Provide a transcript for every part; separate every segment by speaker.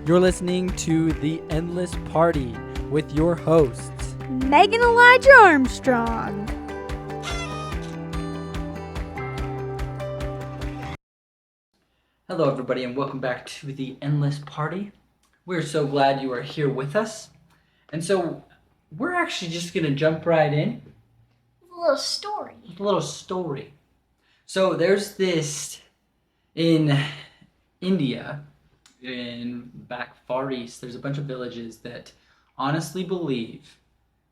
Speaker 1: You're listening to The Endless Party with your hosts,
Speaker 2: Megan Elijah Armstrong.
Speaker 1: Hello, everybody, and welcome back to The Endless Party. We're so glad you are here with us. And so we're actually just going to jump right in.
Speaker 2: A little story.
Speaker 1: A little story. So there's this in India, in back far east, there's a bunch of villages that honestly believe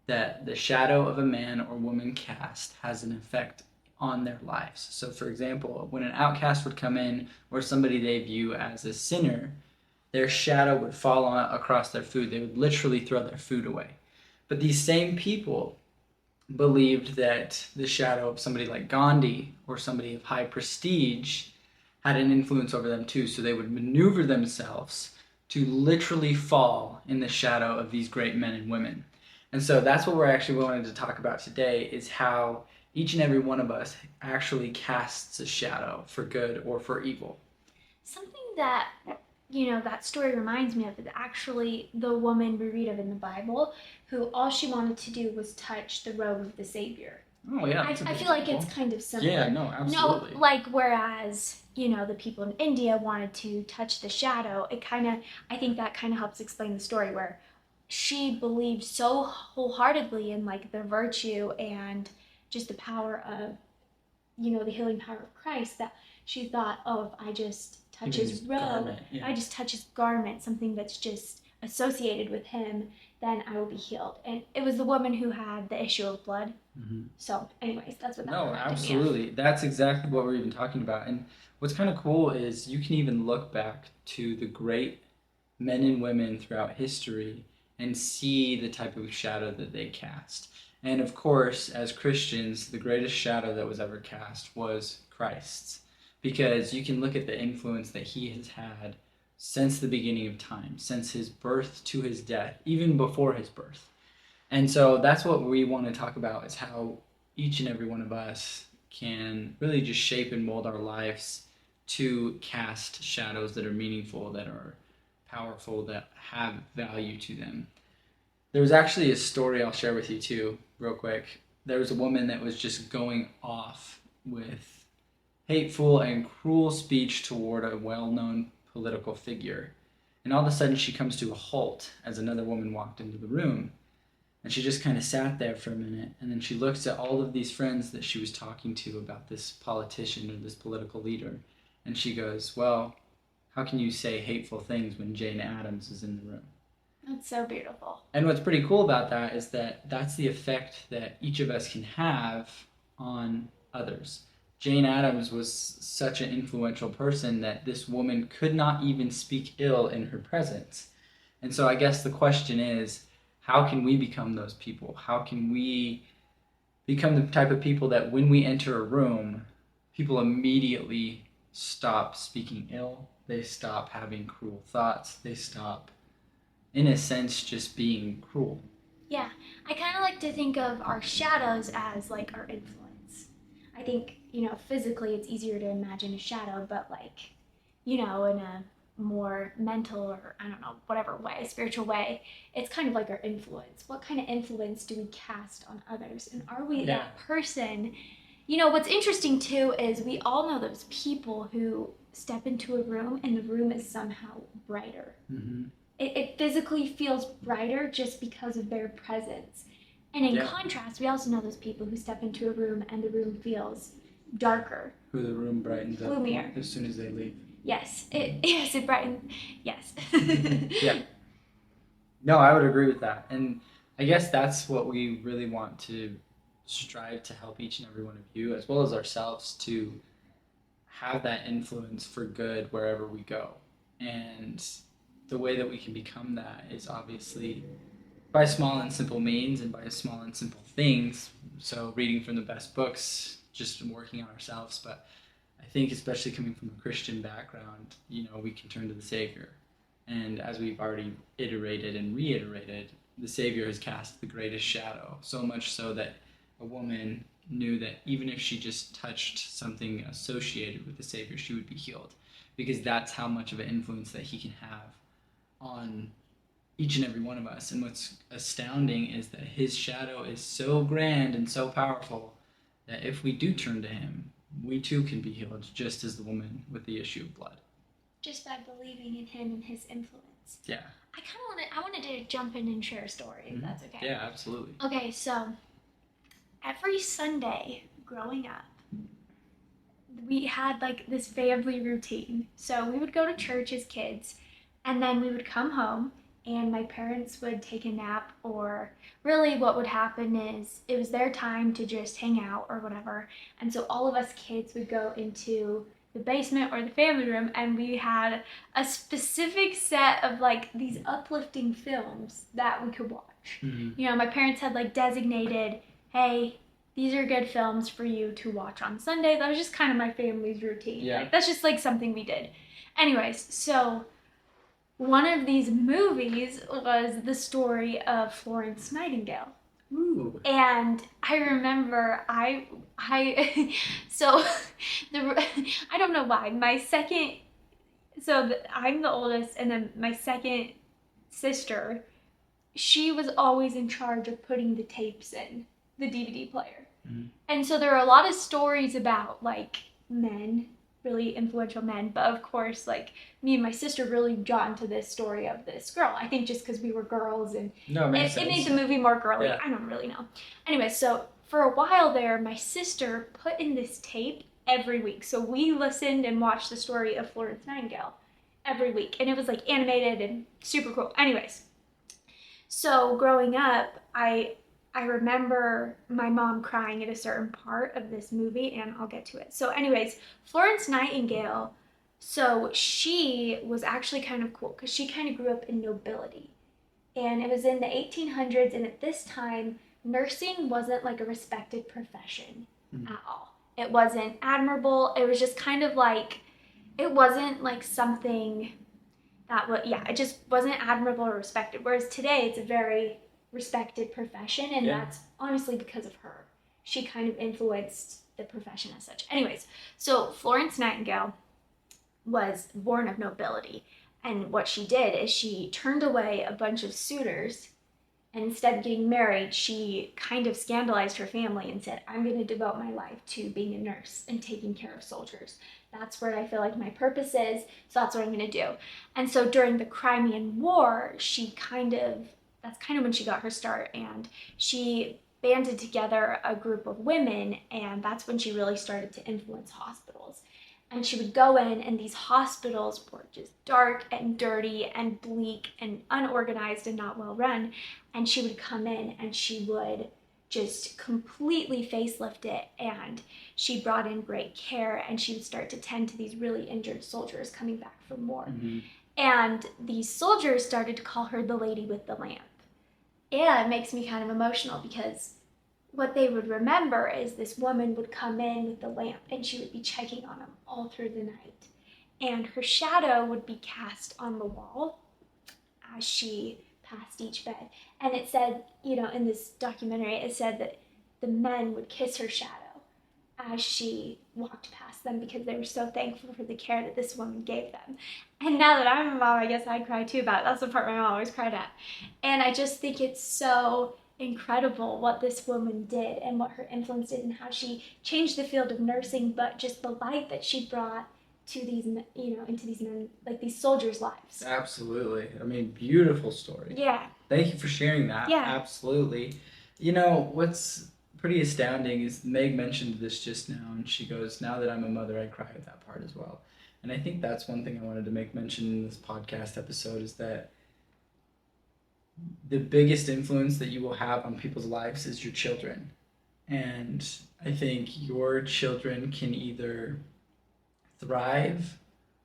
Speaker 1: that the shadow of a man or woman cast has an effect on their lives. So for example, when an outcast would come in or somebody they view as a sinner, their shadow would fall across their food. They would literally throw their food away. But these same people believed that the shadow of somebody like Gandhi or somebody of high prestige had an influence over them too. So they would maneuver themselves to literally fall in the shadow of these great men and women. And so that's what we're actually wanting to talk about today, is how each and every one of us actually casts a shadow for good or for evil.
Speaker 2: Something that, that story reminds me of is actually the woman we read of in the Bible who all she wanted to do was touch the robe of the Savior.
Speaker 1: Oh, yeah.
Speaker 2: I feel like it's kind of similar.
Speaker 1: Yeah, no, absolutely.
Speaker 2: No, like whereas, the people in India wanted to touch the shadow, I think that kind of helps explain the story where she believed so wholeheartedly in like the virtue and just the power of, the healing power of Christ, that she thought, oh, if I just touch his robe, I just touch his garment, something that's just associated with him, then I will be healed. And it was the woman who had the issue of blood. Mm-hmm. So anyways, that's what that
Speaker 1: No, absolutely. That's exactly what we're even talking about. And what's kind of cool is you can even look back to the great men and women throughout history and see the type of shadow that they cast. And of course, as Christians, the greatest shadow that was ever cast was Christ's, because you can look at the influence that he has had since the beginning of time, since his birth to his death, even before his birth. And so that's what we want to talk about, is how each and every one of us can really just shape and mold our lives to cast shadows that are meaningful, that are powerful, that have value to them. There was actually a story I'll share with you too, real quick. There was a woman that was just going off with hateful and cruel speech toward a well-known political figure. And all of a sudden she comes to a halt as another woman walked into the room. And she just kind of sat there for a minute, and then she looks at all of these friends that she was talking to about this politician or this political leader, and she goes, well, how can you say hateful things when Jane Addams is in the room?
Speaker 2: That's so beautiful.
Speaker 1: And what's pretty cool about that is that that's the effect that each of us can have on others. Jane Addams was such an influential person that this woman could not even speak ill in her presence. And so I guess the question is, how can we become those people? How can we become the type of people that when we enter a room, people immediately stop speaking ill, they stop having cruel thoughts, they stop, in a sense, just being cruel?
Speaker 2: Yeah, I kind of like to think of our shadows as like our influence. I think, physically it's easier to imagine a shadow, but like, in a more mental or I don't know, whatever way, spiritual way, it's kind of like our influence. What kind of influence do we cast on others? And are we that person? What's interesting too is we all know those people who step into a room and the room is somehow brighter. Mm-hmm. It physically feels brighter just because of their presence. And in contrast, we also know those people who step into a room and the room feels darker.
Speaker 1: Who the room brightens
Speaker 2: gloomier
Speaker 1: up as soon as they leave.
Speaker 2: Yes, it brightens. Yes.
Speaker 1: Yeah. No, I would agree with that. And I guess that's what we really want to strive to help each and every one of you, as well as ourselves, to have that influence for good wherever we go. And the way that we can become that is obviously by small and simple means and by small and simple things. So reading from the best books, just working on ourselves. But I think especially coming from a Christian background, we can turn to the Savior. And as we've already iterated and reiterated, the Savior has cast the greatest shadow, so much so that a woman knew that even if she just touched something associated with the Savior, she would be healed, because that's how much of an influence that he can have on each and every one of us. And what's astounding is that his shadow is so grand and so powerful that if we do turn to him, we too can be healed, just as the woman with the issue of blood.
Speaker 2: Just by believing in him and his influence.
Speaker 1: Yeah.
Speaker 2: I wanted to jump in and share a story, if that's okay.
Speaker 1: Yeah, absolutely.
Speaker 2: Okay, so every Sunday growing up, we had like this family routine. So we would go to church as kids, and then we would come home, and my parents would take a nap, or really what would happen is it was their time to just hang out or whatever. And so all of us kids would go into the basement or the family room, and we had a specific set of like these uplifting films that we could watch. You know, my parents had like designated, hey, these are good films for you to watch on Sunday. That was just kind of my family's routine.
Speaker 1: Yeah.
Speaker 2: Like, that's just like something we did. Anyways, so one of these movies was the story of Florence Nightingale.
Speaker 1: Ooh.
Speaker 2: And I remember so I don't know why. I'm the oldest, and then my second sister, she was always in charge of putting the tapes in the DVD player. And so there are a lot of stories about like men, really influential men, but of course like me and my sister really got into this story of this girl. I think just because we were girls, and
Speaker 1: No, it
Speaker 2: it made the movie more girly.
Speaker 1: Yeah.
Speaker 2: I don't really know. Anyway, so for a while there, my sister put in this tape every week. So we listened and watched the story of Florence Nightingale every week, and it was like animated and super cool. Anyways, so growing up, I remember my mom crying at a certain part of this movie, and I'll get to it. So anyways, Florence Nightingale, so she was actually kind of cool because she kind of grew up in nobility. And it was in the 1800s, and at this time, nursing wasn't like a respected profession at all. It wasn't admirable. It was just kind of like, it wasn't like something that was, yeah, it just wasn't admirable or respected. Whereas today, it's a very respected profession, and that's honestly because of her. She kind of influenced the profession as such. Anyways, so Florence Nightingale was born of nobility, and what she did is she turned away a bunch of suitors, and instead of getting married, she kind of scandalized her family and said, I'm going to devote my life to being a nurse and taking care of soldiers. That's where I feel like my purpose is, so that's what I'm going to do. And so during the Crimean War, that's kind of when she got her start, and she banded together a group of women, and that's when she really started to influence hospitals. And she would go in, and these hospitals were just dark and dirty and bleak and unorganized and not well run. And she would come in, and she would just completely facelift it, and she brought in great care, and she would start to tend to these really injured soldiers coming back from war. And these soldiers started to call her the lady with the lamp. Yeah, it makes me kind of emotional because what they would remember is this woman would come in with the lamp, and she would be checking on them all through the night. And her shadow would be cast on the wall as she passed each bed. And it said, you know, in this documentary, it said that the men would kiss her shadow as she walked past them because they were so thankful for the care that this woman gave them. And now that I'm a mom, I guess I cry too about it. That's the part my mom always cried at. And I just think it's so incredible what this woman did and what her influence did and how she changed the field of nursing, but just the light that she brought to these, you know, into these men, like these soldiers' lives.
Speaker 1: Absolutely. I mean, beautiful story.
Speaker 2: Yeah.
Speaker 1: Thank you for sharing that.
Speaker 2: Yeah.
Speaker 1: Absolutely. You know, what's pretty astounding is Meg mentioned this just now, and she goes, now that I'm a mother, I cry at that part as well. And I think that's one thing I wanted to make mention in this podcast episode is that the biggest influence that you will have on people's lives is your children. And I think your children can either thrive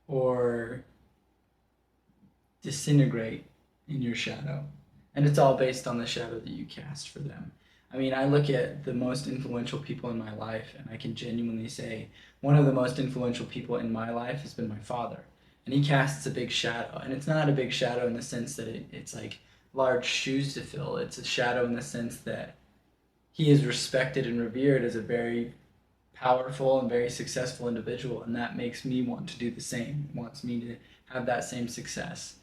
Speaker 1: or disintegrate in your shadow. And it's all based on the shadow that you cast for them. I mean, I look at the most influential people in my life, and I can genuinely say one of the most influential people in my life has been my father. And he casts a big shadow. And it's not a big shadow in the sense that it's like large shoes to fill. It's a shadow in the sense that he is respected and revered as a very powerful and very successful individual, and that makes me want to do the same. It wants me to have that same success.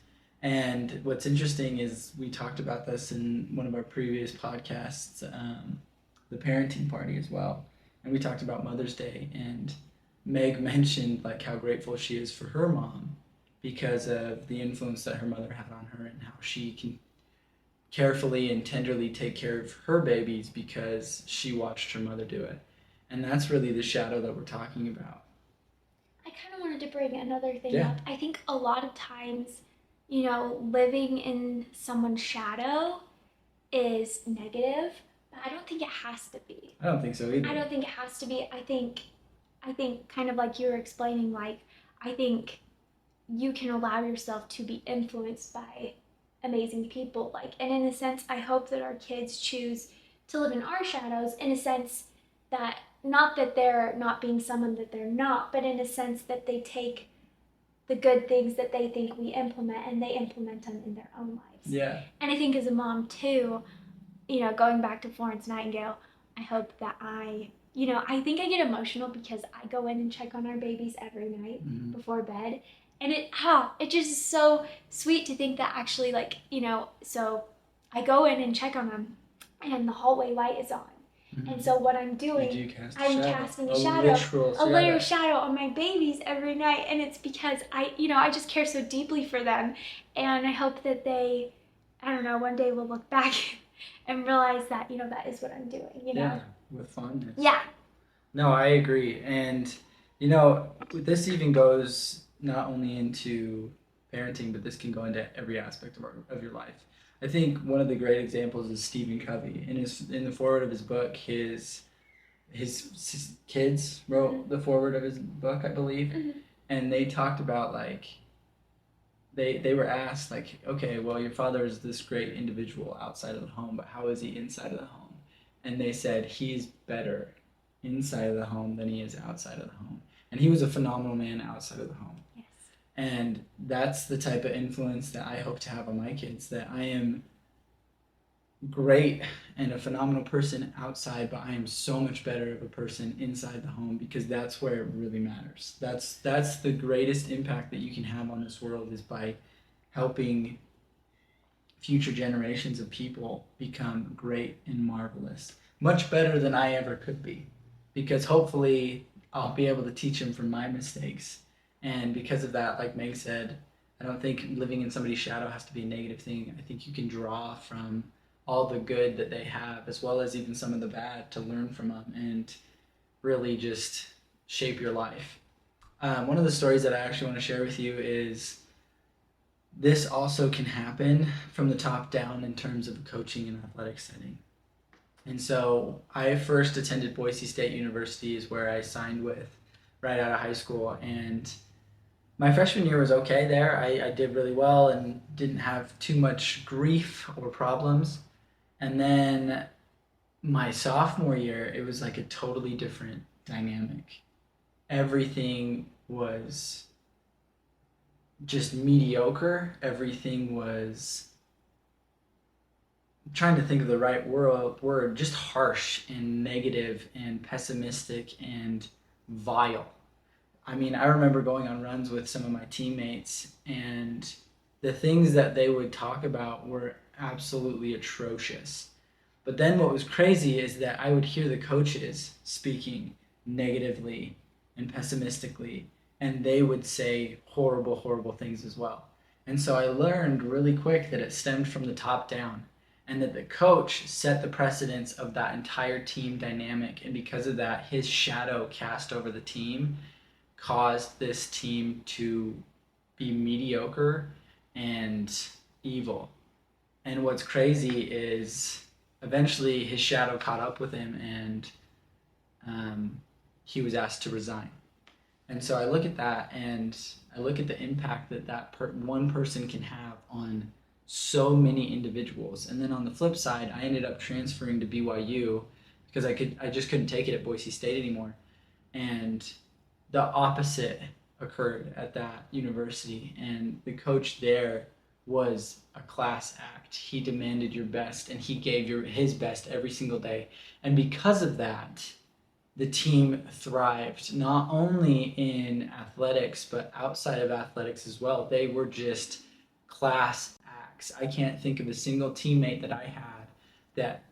Speaker 1: And what's interesting is we talked about this in one of our previous podcasts, the parenting party as well. And we talked about Mother's Day, and Meg mentioned like how grateful she is for her mom because of the influence that her mother had on her and how she can carefully and tenderly take care of her babies because she watched her mother do it. And that's really the shadow that we're talking about.
Speaker 2: I kind of wanted to bring another thing
Speaker 1: Yeah.
Speaker 2: up. I think a lot of times, living in someone's shadow is negative, but I don't think it has to be.
Speaker 1: I don't think so either.
Speaker 2: I don't think it has to be. I think kind of like you were explaining, like I think you can allow yourself to be influenced by amazing people. Like, and in a sense, I hope that our kids choose to live in our shadows in a sense that not that they're not being someone that they're not, but in a sense that they take the good things that they think we implement and they implement them in their own lives.
Speaker 1: Yeah.
Speaker 2: And I think as a mom too, going back to Florence Nightingale, I hope that I think I get emotional because I go in and check on our babies every night before bed. And it just is so sweet to think that actually, like, so I go in and check on them and the hallway light is on. And so what I'm doing, I'm casting a literal shadow on my babies every night. And it's because I just care so deeply for them. And I hope that they, I don't know, one day will look back and realize that, that is what I'm doing,
Speaker 1: Yeah, with fondness.
Speaker 2: Yeah.
Speaker 1: No, I agree. And, this even goes not only into parenting, but this can go into every aspect of your life. I think one of the great examples is Stephen Covey. In the foreword of his book, his kids wrote the foreword of his book, I believe, and they talked about like they were asked like, okay, well, your father is this great individual outside of the home, but how is he inside of the home? And they said he's better inside of the home than he is outside of the home, and he was a phenomenal man outside of the home. And that's the type of influence that I hope to have on my kids, that I am great and a phenomenal person outside, but I am so much better of a person inside the home because that's where it really matters. That's the greatest impact that you can have on this world is by helping future generations of people become great and marvelous. Much better than I ever could be. Because hopefully I'll be able to teach them from my mistakes. And because of that, like Meg said, I don't think living in somebody's shadow has to be a negative thing. I think you can draw from all the good that they have, as well as even some of the bad, to learn from them and really just shape your life. One of the stories that I actually want to share with you is this also can happen from the top down in terms of a coaching and athletic setting. And so I first attended Boise State University, is where I signed with right out of high school, and my freshman year was okay there. I did really well and didn't have too much grief or problems. And then my sophomore year, it was like a totally different dynamic. Everything was just mediocre. Everything was, I'm trying to think of the right word, just harsh and negative and pessimistic and vile. I mean, I remember going on runs with some of my teammates, and the things that they would talk about were absolutely atrocious. But then what was crazy is that I would hear the coaches speaking negatively and pessimistically, and they would say horrible, horrible things as well. And so I learned really quick that it stemmed from the top down, and that the coach set the precedence of that entire team dynamic. And because of that, his shadow cast over the team caused this team to be mediocre and evil. And what's crazy is eventually his shadow caught up with him, and he was asked to resign. And so I look at that, and I look at the impact that one person can have on so many individuals. And then on the flip side, I ended up transferring to BYU because I just couldn't take it at Boise State anymore. And the opposite occurred at that university, and the coach there was a class act. He demanded your best, and he gave his best every single day. And because of that, the team thrived, not only in athletics, but outside of athletics as well. They were just class acts. I can't think of a single teammate that I had that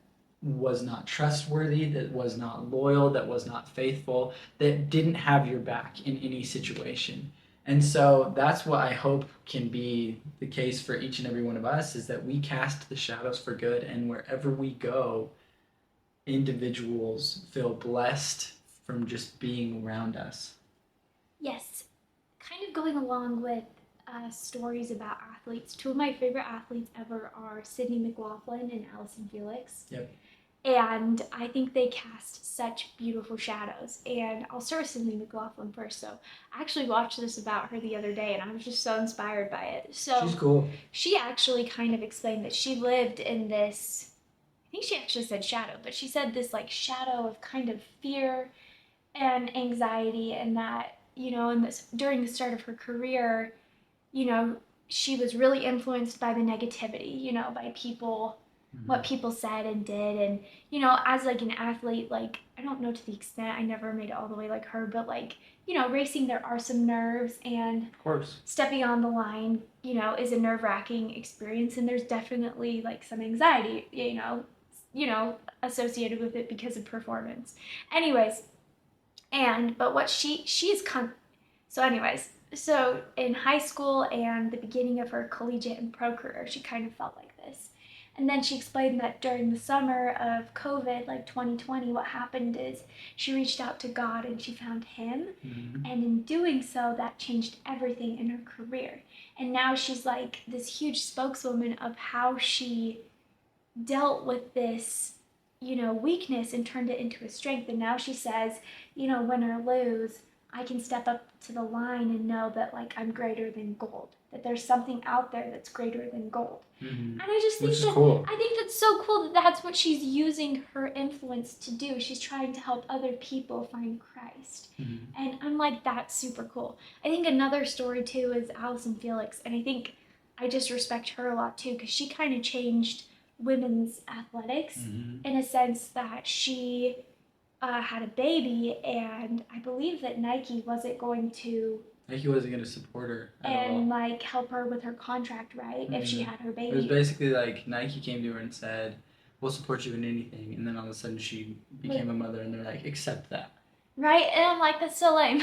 Speaker 1: was not trustworthy, that was not loyal, that was not faithful, that didn't have your back in any situation. And so that's what I hope can be the case for each and every one of us, is that we cast the shadows for good, and wherever we go, individuals feel blessed from just being around us.
Speaker 2: Yes, kind of going along with stories about athletes. Two of my favorite athletes ever are Sydney McLaughlin and Allison Felix.
Speaker 1: Yep.
Speaker 2: And I think they cast such beautiful shadows. And I'll start with Sydney McLaughlin first. So I actually watched this about her the other day, and I was just so inspired by it. So
Speaker 1: She's cool.
Speaker 2: she actually kind of explained that she lived in this, I think she actually said shadow, but she said this like shadow of kind of fear and anxiety, and that, you know, in this during the start of her career, you know, she was really influenced by the negativity, you know, by people, what people said and did. And, you know, as like an athlete, like, I don't know to the extent, I never made it all the way like her, but like, you know, racing, there are some nerves, and
Speaker 1: Of course.
Speaker 2: stepping on the line, you know, is a nerve-wracking experience, and there's definitely like some anxiety, associated with it because of performance. Anyways, but what so in high school and the beginning of her collegiate and pro career, she kind of felt like this. And then she explained that during the summer of COVID, like 2020, what happened is she reached out to God and she found Him.
Speaker 1: Mm-hmm.
Speaker 2: And in doing so, that changed everything in her career. And now she's like this huge spokeswoman of how she dealt with this, you know, weakness and turned it into a strength. And now she says, you know, win or lose, I can step up to the line and know that like I'm greater than gold, that there's something out there that's greater than gold.
Speaker 1: Mm-hmm.
Speaker 2: And I just think
Speaker 1: cool.
Speaker 2: I think that's so cool that that's what she's using her influence to do. She's trying to help other people find Christ.
Speaker 1: Mm-hmm.
Speaker 2: And I'm like, that's super cool. I think another story too is Allison Felix, and I think I just respect her a lot too, because she kind of changed women's athletics in a sense that she had a baby, and I believe that Nike wasn't going to
Speaker 1: support her
Speaker 2: and like help her with her contract, right? If she had her baby.
Speaker 1: It was basically like Nike came to her and said, we'll support you in anything, and then all of a sudden she became a mother, and they're like, accept that.
Speaker 2: Right? And I'm like, that's so lame.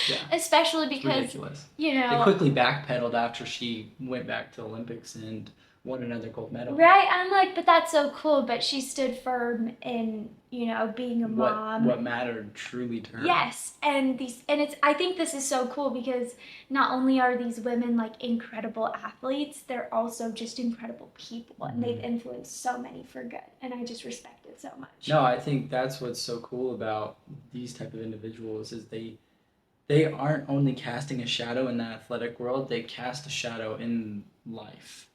Speaker 1: Yeah.
Speaker 2: Especially
Speaker 1: It's
Speaker 2: because,
Speaker 1: ridiculous.
Speaker 2: you know.
Speaker 1: They quickly backpedaled after she went back to the Olympics and won another gold medal.
Speaker 2: Right? I'm like, but that's so cool. But she stood firm in, you know, being a mom.
Speaker 1: What mattered truly to her.
Speaker 2: Yes. I think this is so cool because not only are these women like incredible athletes, they're also just incredible people, and they've influenced so many for good. And I just respect it so much.
Speaker 1: No, I think that's what's so cool about these type of individuals is they aren't only casting a shadow in the athletic world, they cast a shadow in life.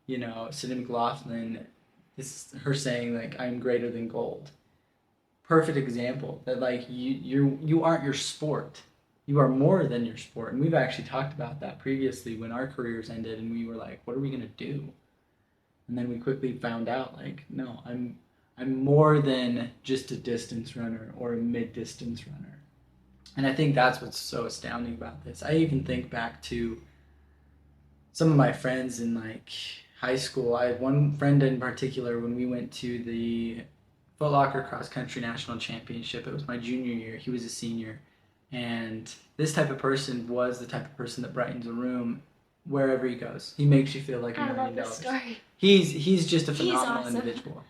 Speaker 1: You know, Sydney McLaughlin, this her saying like, I'm greater than gold. Perfect example that like you aren't your sport. You are more than your sport. And we've actually talked about that previously when our careers ended and we were like, what are we gonna do? And then we quickly found out like, no, I'm more than just a distance runner or a mid-distance runner. And I think that's what's so astounding about this. I even think back to some of my friends in like high school. I had one friend in particular when we went to the Foot Locker Cross Country National Championship. It was my junior year. He was a senior. And this type of person was the type of person that brightens a room wherever he goes. He makes you feel like $1 million.
Speaker 2: I love this story.
Speaker 1: He's just a phenomenal individual.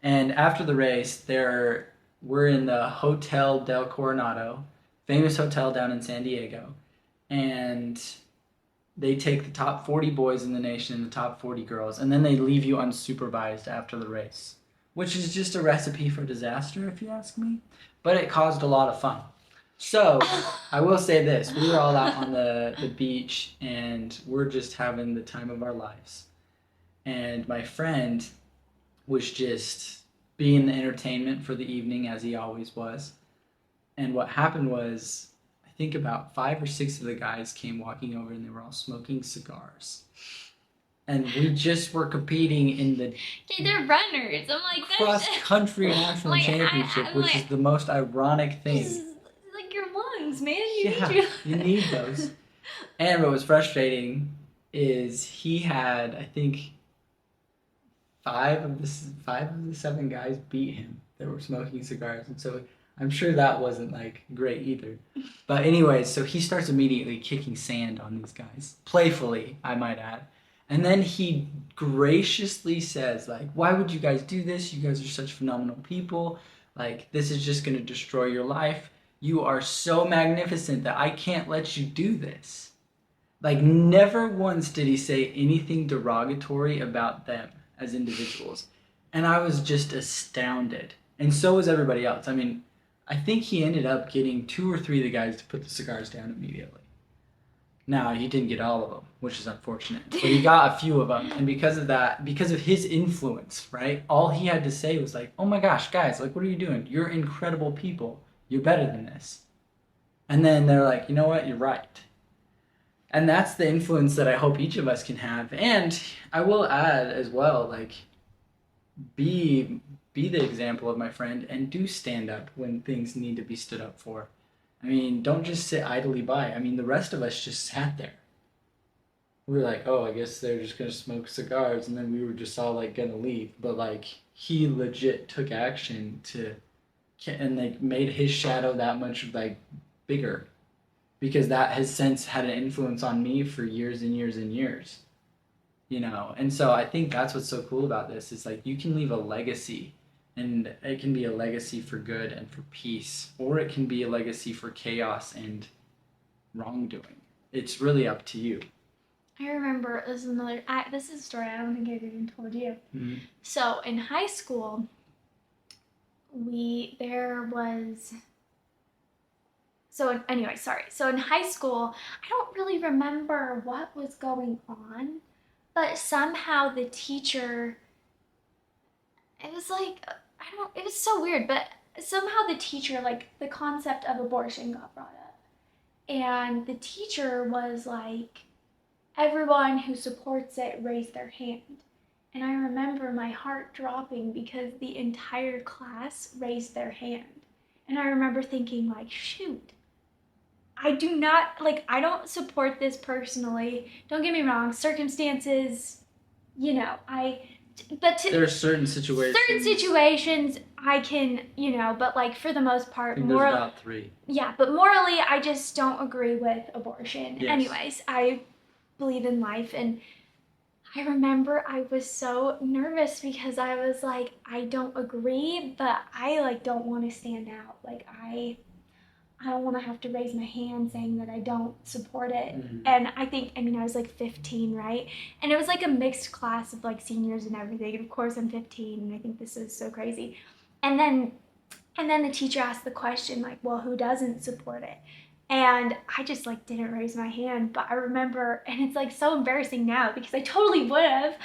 Speaker 1: And after the race, we're in the Hotel del Coronado, famous hotel down in San Diego, and they take the top 40 boys in the nation and the top 40 girls, and then they leave you unsupervised after the race, which is just a recipe for disaster, if you ask me. But it caused a lot of fun. So I will say this: we were all out on the beach, and we're just having the time of our lives. And my friend was just being the entertainment for the evening, as he always was. And what happened was, I think about 5 or 6 of the guys came walking over, and they were all smoking cigars. And we just were competing in the
Speaker 2: they're runners. I'm like,
Speaker 1: cross-country national championship, which is the most ironic thing.
Speaker 2: This is like your lungs, man.
Speaker 1: You need those. And what was frustrating is he had, I think, five of the seven guys beat him that were smoking cigars, and so I'm sure that wasn't like great either. But anyways, so he starts immediately kicking sand on these guys, playfully, I might add. And then he graciously says, like, why would you guys do this? You guys are such phenomenal people. Like, this is just going to destroy your life. You are so magnificent that I can't let you do this. Like, never once did he say anything derogatory about them as individuals. And I was just astounded. And so was everybody else. I mean, I think he ended up getting two or three of the guys to put the cigars down immediately. Now, he didn't get all of them, which is unfortunate. But he got a few of them. And because of that, because of his influence, right? All he had to say was like, oh my gosh, guys, like, what are you doing? You're incredible people. You're better than this. And then they're like, you know what? You're right. And that's the influence that I hope each of us can have. And I will add as well, like, be the example of my friend and do stand up when things need to be stood up for. I mean, don't just sit idly by. I mean, the rest of us just sat there. We were like, oh, I guess they're just going to smoke cigars. And then we were just all like going to leave. But like, he legit took action and like made his shadow that much like bigger. Because that has since had an influence on me for years and years and years. You know, and so I think that's what's so cool about this is like you can leave a legacy, and it can be a legacy for good and for peace, or it can be a legacy for chaos and wrongdoing. It's really up to you.
Speaker 2: I remember this is a story I don't think I even told you.
Speaker 1: Mm-hmm.
Speaker 2: So in high school, there was. So in high school, I don't really remember what was going on, but somehow the teacher, it was like, it was so weird, but somehow the teacher, like, the concept of abortion got brought up. And the teacher was like, everyone who supports it raise their hand. And I remember my heart dropping because the entire class raised their hand. And I remember thinking, like, shoot. I don't support this personally. Don't get me wrong, circumstances, you know,
Speaker 1: there are certain situations
Speaker 2: I can, you know, but like for the most part,
Speaker 1: I think there's about three.
Speaker 2: Yeah, but morally, I just don't agree with abortion.
Speaker 1: Yes.
Speaker 2: Anyways, I believe in life, and I remember I was so nervous because I was like, I don't agree, but I like don't want to stand out. Like I don't want to have to raise my hand saying that I don't support it.
Speaker 1: Mm-hmm.
Speaker 2: And I was like 15, right? And it was like a mixed class of like seniors and everything. And of course I'm 15 and I think this is so crazy. And then the teacher asked the question like, well, who doesn't support it? And I just like didn't raise my hand, but I remember, and it's like so embarrassing now because I totally would have,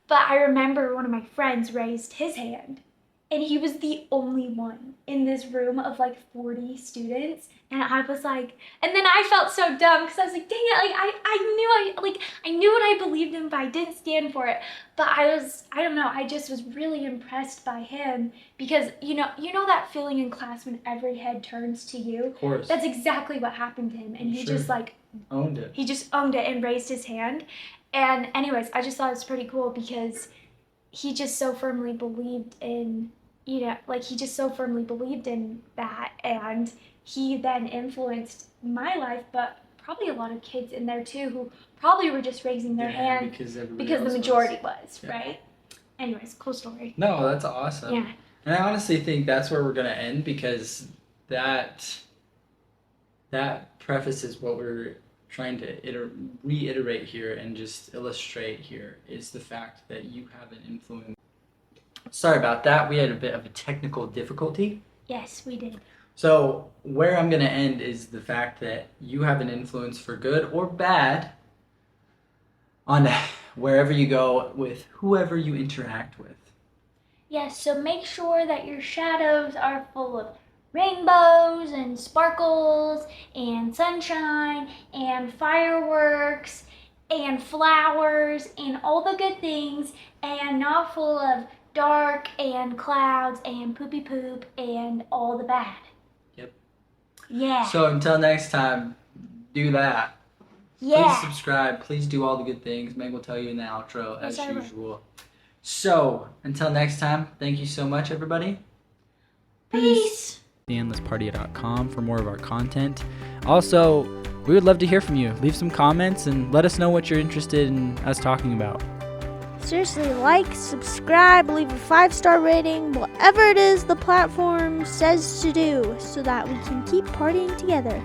Speaker 2: but I remember one of my friends raised his hand. And he was the only one in this room of like 40 students. And I was like, and then I felt so dumb because I was like, dang it, like I knew what I believed in, but I didn't stand for it. But I don't know, I just was really impressed by him because you know that feeling in class when every head turns to you?
Speaker 1: Of course.
Speaker 2: That's exactly what happened to him. And he just like
Speaker 1: owned it.
Speaker 2: He just owned it and raised his hand. And anyways, I just thought it was pretty cool because he just so firmly believed in, you know, like he just so firmly believed in that, and he then influenced my life, but probably a lot of kids in there too who probably were just raising their hand because the majority was yeah. Right? Anyways, cool story.
Speaker 1: No, that's awesome.
Speaker 2: Yeah.
Speaker 1: And I honestly think that's where we're going to end because that prefaces what we're trying to reiterate here and just illustrate here is the fact that you have an influence. Sorry about that. We had a bit of a technical difficulty.
Speaker 2: Yes, we did.
Speaker 1: So where I'm going to end is the fact that you have an influence for good or bad on wherever you go with whoever you interact with.
Speaker 2: Yes, so make sure that your shadows are full of rainbows and sparkles and sunshine and fireworks and flowers and all the good things, and not full of dark and clouds and poopy poop and all the bad.
Speaker 1: Yep.
Speaker 2: Yeah.
Speaker 1: So until next time, do that.
Speaker 2: Yeah.
Speaker 1: Please subscribe. Please do all the good things. Meg will tell you in the outro as
Speaker 2: Yes, I will.
Speaker 1: usual. So, until next time, thank you so much, everybody.
Speaker 2: Peace.
Speaker 1: TheEndlessParty.com for more of our content. Also, we would love to hear from you. Leave some comments and let us know what you're interested in us talking about.
Speaker 3: Seriously, like, subscribe, leave a 5-star rating, whatever it is the platform says to do, so that we can keep partying together.